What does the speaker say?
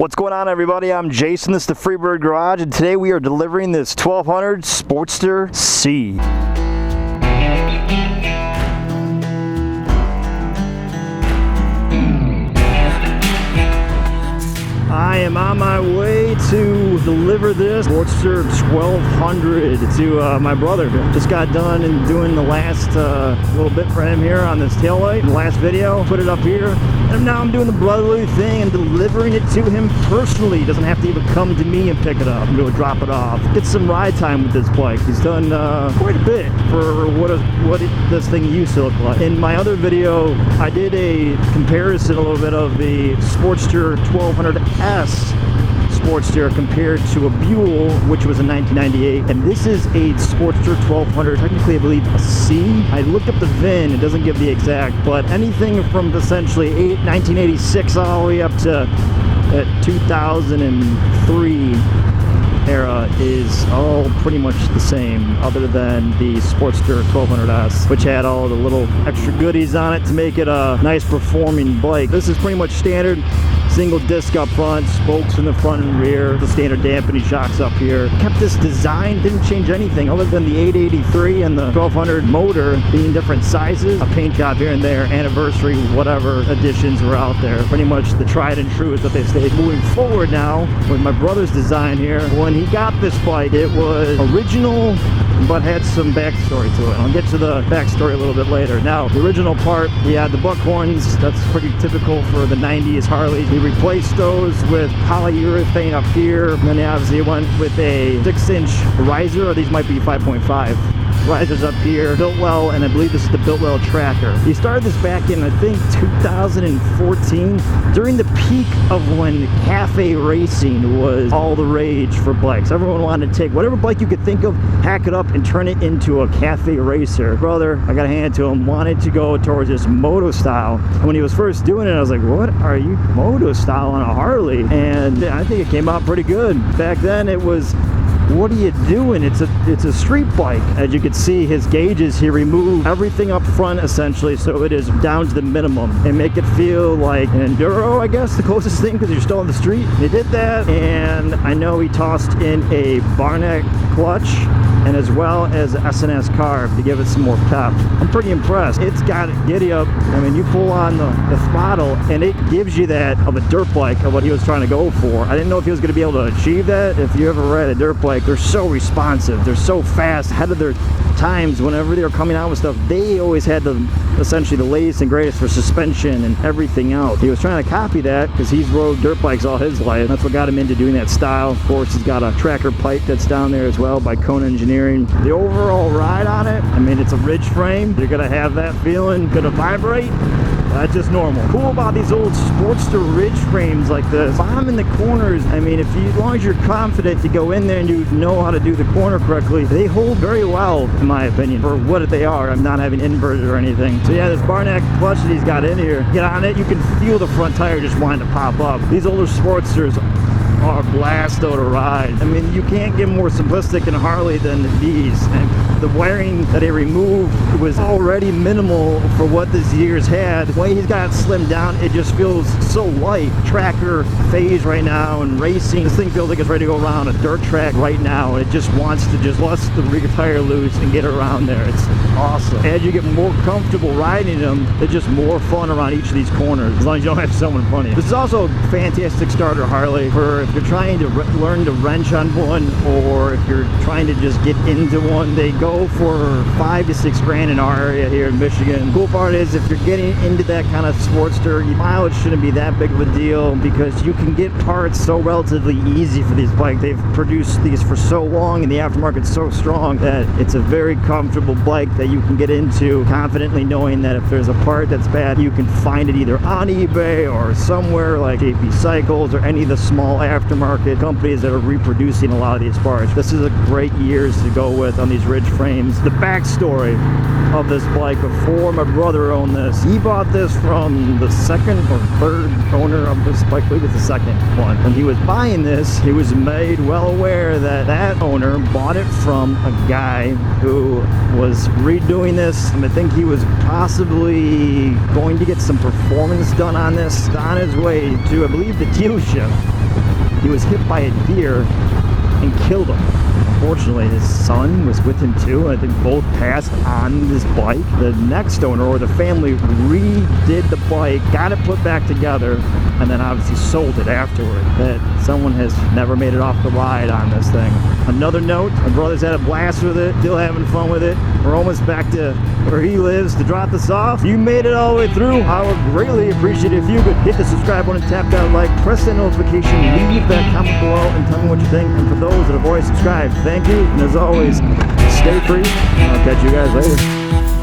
What's going on, everybody? I'm Jason, this is the Freebird Garage, and today we are delivering this 1200 Sportster C. I am on my way to deliver this Sportster 1200 to my brother. Just got done and doing the last little bit for him here on this taillight. The last video, put it up here. And now I'm doing the brotherly thing and delivering it to him personally. He doesn't have to even come to me and pick it up. I'm going to drop it off. Get some ride time with this bike. He's done quite a bit for what this thing used to look like. In my other video, I did a comparison a little bit of the Sportster 1200S Sportster compared to a Buell, which was a 1998, and this is a Sportster 1200, technically I believe a C. I looked up the VIN, it doesn't give the exact, but anything from essentially 1986 all the way up to 2003 era is all pretty much the same, other than the Sportster 1200S, which had all the little extra goodies on it to make it a nice performing bike. This is pretty much standard. Single disc up front, spokes in the front and rear, the standard dampening shocks up here. Kept this design, didn't change anything other than the 883 and the 1200 motor being different sizes, a paint job here and there, anniversary, whatever additions were out there. Pretty much the tried and true is that they stayed. Moving forward now with my brother's design here, when he got this bike, it was original but had some backstory to it. I'll get to the backstory a little bit later. Now, the original part, he had the buckhorns. That's pretty typical for the 90s Harley. He replaced those with polyurethane up here. And then he obviously went with a 6-inch riser, or these might be 5.5. Risers up here, built well, and I believe this is the built well tracker. He started this back in, I think, 2014, during the peak of when cafe racing was all the rage for bikes. Everyone wanted to take whatever bike you could think of, hack it up, and turn it into a cafe racer. Brother, I gotta hand it to him, wanted to go towards this moto style. And when he was first doing it, I was like, what are you moto style on a Harley? And I think it came out pretty good. Back then it was, what are you doing? It's a street bike. As you can see, his gauges, he removed everything up front essentially, so it is down to the minimum and make it feel like an enduro, I guess, the closest thing, because you're still on the street. He did that, and I know he tossed in a Barnett clutch and as well as SNS carb to give it some more pep. I'm pretty impressed. It's got giddy up. I mean, you pull on the throttle and it gives you that of a dirt bike of what he was trying to go for. I didn't know if he was going to be able to achieve that. If you ever ride a dirt bike, they're so responsive. They're so fast, ahead of their times. Whenever they were coming out with stuff, they always had essentially the latest and greatest for suspension and everything else. He was trying to copy that because he's rode dirt bikes all his life. That's what got him into doing that style. Of course, he's got a tracker pipe that's down there as well by Kooker Engineering. The overall ride on it, I mean, it's a ridge frame. You're gonna have that feeling, gonna vibrate. That's just normal. Cool about these old Sportster ridge frames like this, bombing the corners, I mean, as long as you're confident to go in there and you know how to do the corner correctly, they hold very well, in my opinion, for what they are. I'm not having inverted or anything. So yeah, this Barnett clutch that he's got in here, get on it, you can feel the front tire just wanting to pop up. These older Sportsters are a blast though to ride. I mean, you can't get more simplistic in a Harley than these. And the wiring that he removed was already minimal for what this year's had. The way he's got it slimmed down, it just feels so light. Tracker phase right now and racing, this thing feels like it's ready to go around a dirt track right now. It just wants to just let the rear tire loose and get around there. It's awesome. As you get more comfortable riding them, it's just more fun around each of these corners, as long as you don't have someone in front of you. This is also a fantastic starter Harley for if you're trying to learn to wrench on one, or if you're trying to just get into one. They go for $5 to $6 grand in our area here in Michigan. The cool part is if you're getting into that kind of Sportster, your mileage shouldn't be that big of a deal because you can get parts so relatively easy for these bikes. They've produced these for so long and the aftermarket's so strong that it's a very comfortable bike that you can get into confidently, knowing that if there's a part that's bad, you can find it either on eBay or somewhere like JP Cycles or any of the small aftermarket companies that are reproducing a lot of these parts. This is a great years to go with on these ridge frames. The backstory of this bike before my brother owned this, he bought this from the second or third owner of this bike. I believe it's the second one. When he was buying this, he was made well aware that that owner bought it from a guy who was redoing this, and I think he was possibly going to get some performance done on this on his way to, I believe, the dealership. he was hit by a deer and killed him. Unfortunately, his son was with him too. I think both passed on this bike. The next owner, or the family, redid the bike, got it put back together, and then obviously sold it afterward. That someone has never made it off the ride on this thing. Another note, my brother's had a blast with it, still having fun with it. We're almost back to where he lives to drop this off. You made it all the way through. I would greatly appreciate it if you could hit the subscribe button, tap that like, press that notification, leave that comment below, and tell me what you think. And for those that have already subscribed, thank you. And as always, stay free. I'll catch you guys later.